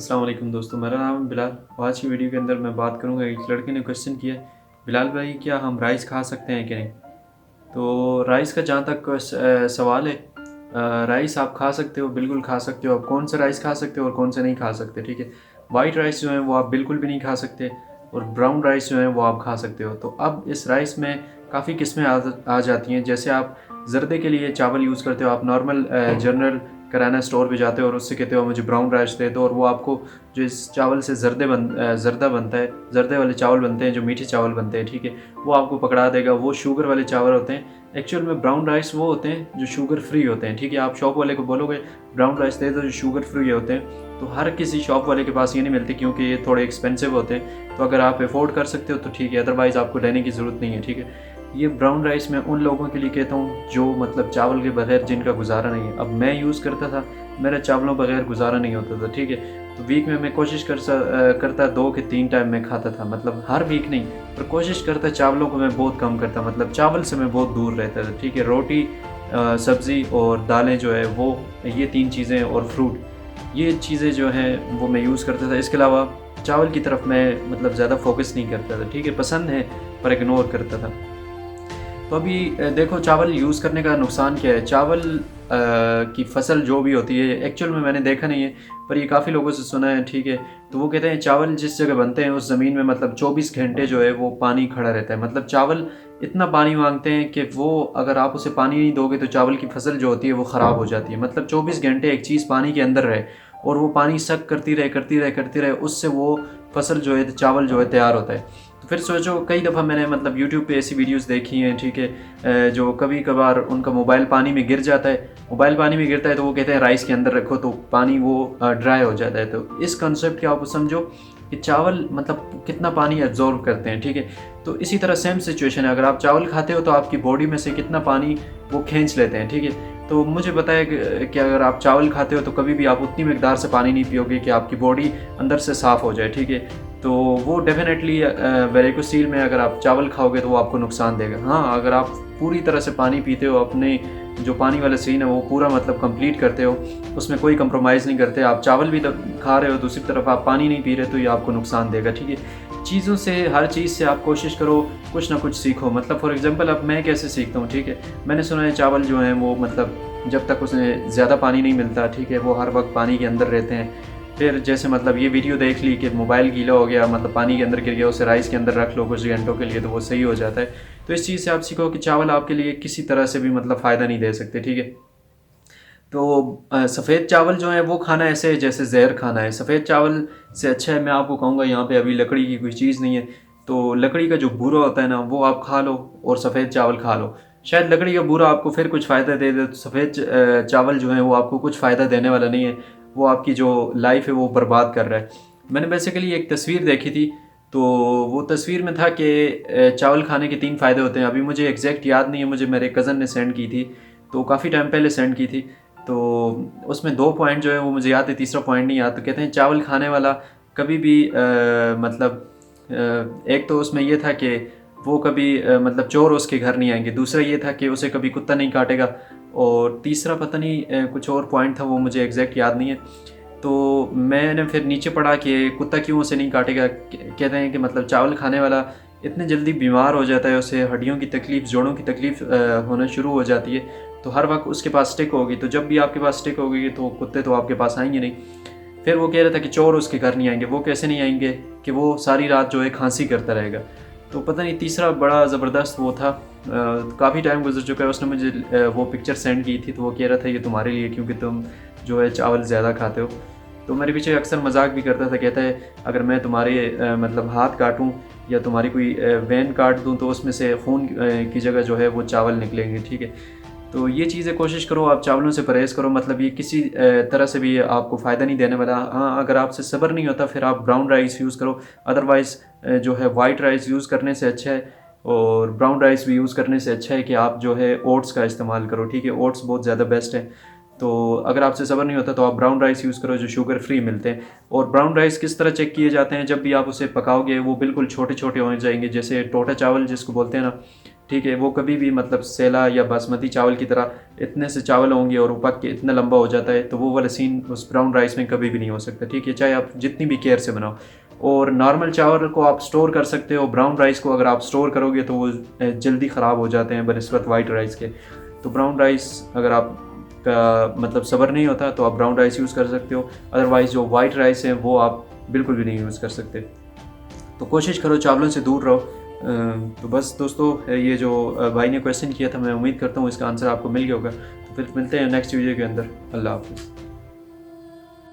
अस्सलाम वालेकुम दोस्तों, मेरा नाम है बिलाल। आज की वीडियो के अंदर मैं बात करूंगा, एक लड़के ने क्वेश्चन किया है, बिलाल भाई क्या हम राइस खा सकते हैं कि नहीं। तो राइस का जहाँ तक सवाल है, राइस आप खा सकते हो, बिल्कुल खा सकते हो। आप कौन सा राइस खा सकते हो और कौन सा नहीं खा सकते, ठीक है। वाइट राइस जो है वो आप बिल्कुल भी नहीं खा सकते, और ब्राउन राइस जो है वो आप खा सकते हो। तो अब इस राइस में काफ़ी किस्में आ जाती हैं। जैसे आप ज़रदे के लिए चावल यूज़ करते हो, आप नॉर्मल जनरल किराना स्टोर पे जाते हो और उससे कहते हो मुझे ब्राउन राइस दे दो, और वो आपको जो इस चावल से ज़रदा बनता है, ज़रदे वाले चावल बनते हैं, जो मीठे चावल बनते हैं, ठीक है, वो आपको पकड़ा देगा। वो शुगर वाले चावल होते हैं। एक्चुअल में ब्राउन राइस वो होते हैं जो शुगर फ्री होते हैं, ठीक है। आप शॉप वाले को बोलोगे ब्राउन राइस दे दो जो शुगर फ्री होते हैं, तो हर किसी शॉप वाले के पास ये नहीं मिलती, क्योंकि ये थोड़े एक्सपेंसिव होते हैं। तो अगर आप अफोर्ड कर सकते हो तो ठीक है, अदरवाइज़ आपको लेने की ज़रूरत नहीं है, ठीक है। ये ब्राउन राइस मैं उन लोगों के लिए कहता हूँ जो मतलब चावल के बगैर जिनका गुजारा नहीं है। अब मैं यूज़ करता था, मेरा चावलों बगैर गुजारा नहीं होता था, ठीक है। तो वीक में मैं कोशिश करता 2 के 3 टाइम मैं खाता था, मतलब हर वीक नहीं, पर कोशिश करता चावलों को मैं बहुत कम करता, मतलब चावल से मैं बहुत दूर रहता था, ठीक है। रोटी, सब्ज़ी और दालें जो है वो, ये 3 चीज़ें और फ्रूट, ये चीज़ें जो हैं वो मैं यूज़ करता था। इसके अलावा चावल की तरफ मैं मतलब ज़्यादा फोकस नहीं करता था, ठीक है। पसंद है पर इग्नोर करता था। तो अभी देखो चावल यूज़ करने का नुकसान क्या है। चावल की फसल जो भी होती है, एक्चुअल में मैंने देखा नहीं है, पर ये काफ़ी लोगों से सुना है, ठीक है। तो वो कहते हैं चावल जिस जगह बनते हैं उस ज़मीन में मतलब 24 घंटे जो है वो पानी खड़ा रहता है। मतलब चावल इतना पानी मांगते हैं कि वो अगर आप उसे पानी नहीं दोगे तो चावल की फसल जो होती है वो ख़राब हो जाती है। मतलब 24 घंटे एक चीज़ पानी के अंदर रहे और वो पानी सक करती रहे, उससे वो फसल जो है, चावल जो है तैयार होता है। तो फिर सोचो, कई दफ़ा मैंने मतलब यूट्यूब पे ऐसी वीडियोस देखी हैं, ठीक है, जो कभी कभार उनका मोबाइल पानी में गिर जाता है। मोबाइल पानी में गिरता है तो वो कहते हैं राइस के अंदर रखो तो पानी वो ड्राई हो जाता है। तो इस कंसेप्ट को आप समझो कि चावल मतलब कितना पानी एब्जॉर्व करते हैं, ठीक है। तो इसी तरह सेम सिचुएशन है, अगर आप चावल खाते हो तो आपकी बॉडी में से कितना पानी वो खींच लेते हैं, ठीक है। तो मुझे पता है कि अगर आप चावल खाते हो तो कभी भी आप उतनी मकदार से पानी नहीं पियोगे कि आपकी बॉडी अंदर से साफ़ हो जाए, ठीक है। तो वो डेफिनेटली वेरिकोसील में अगर आप चावल खाओगे तो वो आपको नुकसान देगा। हाँ, अगर आप पूरी तरह से पानी पीते हो, अपने जो पानी वाला सीन है वो पूरा मतलब कंप्लीट करते हो, उसमें कोई कंप्रोमाइज़ नहीं करते, आप चावल भी खा रहे हो, दूसरी तरफ आप पानी नहीं पी रहे, तो ये आपको नुकसान देगा, ठीक है। चीज़ों से, हर चीज़ से आप कोशिश करो कुछ ना कुछ सीखो। मतलब फॉर एग्जांपल अब मैं कैसे सीखता हूँ, ठीक है। मैंने सुना है चावल जो हैं वो मतलब जब तक उसमें ज़्यादा पानी नहीं मिलता, ठीक है, वो हर वक्त पानी के अंदर रहते हैं। फिर जैसे मतलब ये वीडियो देख ली कि मोबाइल गीला हो गया, मतलब पानी के अंदर गिर गया, उसे राइस के अंदर रख लो कुछ घंटों के लिए तो वो सही हो जाता है। तो इस चीज़ से आप सीखो कि चावल आपके लिए किसी तरह से भी मतलब फ़ायदा नहीं दे सकते, ठीक है। तो सफ़ेद चावल जो है वो खाना ऐसे है जैसे जहर खाना है। सफ़ेद चावल से अच्छा है, मैं आपको कहूँगा, यहाँ पे अभी लकड़ी की कोई चीज़ नहीं है, तो लकड़ी का जो बूरा होता है ना वो आप खा लो और सफ़ेद चावल खा लो। शायद लकड़ी का बूरा आपको फिर कुछ फ़ायदा दे दे, तो सफ़ेद चावल जो है वो आपको कुछ फ़ायदा देने वाला नहीं है, वो आपकी जो लाइफ है वो बर्बाद कर रहा है। मैंने बेसिकली एक तस्वीर देखी थी, तो वो तस्वीर में था कि चावल खाने के 3 फ़ायदे होते हैं। अभी मुझे एग्जैक्ट याद नहीं है, मुझे मेरे कज़न ने सेंड की थी, तो काफ़ी टाइम पहले सेंड की थी। तो उसमें 2 पॉइंट जो है वो मुझे याद है, तीसरा पॉइंट नहीं याद। तो कहते हैं चावल खाने वाला कभी भी मतलब एक तो उसमें ये था कि वो कभी मतलब चोर उसके घर नहीं आएंगे, दूसरा ये था कि उसे कभी कुत्ता नहीं काटेगा, और तीसरा पता नहीं कुछ और पॉइंट था, वो मुझे एग्जैक्ट याद नहीं है। तो मैंने फिर नीचे पढ़ा कि कुत्ता क्यों उसे नहीं काटेगा। कहते हैं कि मतलब चावल खाने वाला इतने जल्दी बीमार हो जाता है, उसे हड्डियों की तकलीफ़, जोड़ों की तकलीफ़ होना शुरू हो जाती है, तो हर वक्त उसके पास स्टिक होगी। तो जब भी आपके पास स्टिक होगी तो कुत्ते तो आपके पास आएंगे नहीं। फिर वो कह रहा था कि चोर उसके घर नहीं आएंगे। वो कैसे नहीं आएंगे कि वो सारी रात जो है खांसी करता रहेगा। तो पता नहीं, तीसरा बड़ा ज़बरदस्त वो था। काफ़ी टाइम गुजर चुका है, उसने मुझे वो पिक्चर सेंड की थी, तो वो कह रहा था ये तुम्हारे लिए, क्योंकि तुम जो है चावल ज़्यादा खाते हो। तो मेरे पीछे अक्सर मजाक भी करता था, कहता है अगर मैं तुम्हारे मतलब हाथ काटूं या तुम्हारी कोई वेन काट दूं तो उसमें से खून की जगह जो है वो चावल निकलेंगे, ठीक है। तो ये चीज़ें कोशिश करो, आप चावलों से परहेज़ करो, मतलब ये किसी तरह से भी आपको फ़ायदा नहीं देने वाला। हाँ, अगर आपसे सब्र नहीं होता फिर आप ब्राउन राइस यूज़ करो, अदरवाइज़ जो है वाइट राइस यूज़ करने से अच्छा है, और ब्राउन राइस भी यूज़ करने से अच्छा है कि आप जो है ओट्स का इस्तेमाल करो, ठीक है। ओट्स बहुत ज़्यादा बेस्ट है। तो अगर आपसे सब्र नहीं होता तो आप ब्राउन राइस यूज़ करो जो शुगर फ्री मिलते हैं। और ब्राउन राइस किस तरह चेक किए जाते हैं, जब भी आप उसे पकाओगे वो बिल्कुल छोटे छोटे हो जाएंगे, जैसे टोटा चावल जिसको बोलते हैं ना, ठीक है, वो कभी भी मतलब सेला या बासमती चावल की तरह इतने से चावल होंगे और वो पक के इतना लंबा हो जाता है, तो वो वाला सीन उस ब्राउन राइस में कभी भी नहीं हो सकता। ठीक है, चाहे आप जितनी भी केयर से बनाओ। और नॉर्मल चावल को आप स्टोर कर सकते हो, ब्राउन राइस को अगर आप स्टोर करोगे तो वो जल्दी ख़राब हो जाते हैं बनिस्बत वाइट राइस के। तो ब्राउन राइस अगर आप का मतलब सब्र नहीं होता तो आप ब्राउन राइस यूज़ कर सकते हो, अदरवाइज़ जो वाइट राइस है वो आप बिल्कुल भी नहीं यूज़ कर सकते। तो कोशिश करो चावलों से दूर रहो। तो बस दोस्तों, ये जो भाई ने क्वेश्चन किया था, मैं उम्मीद करता हूँ इसका आंसर आपको मिल गया होगा। तो फिर मिलते हैं नेक्स्ट वीडियो के अंदर। अल्लाह हाफ़िज़।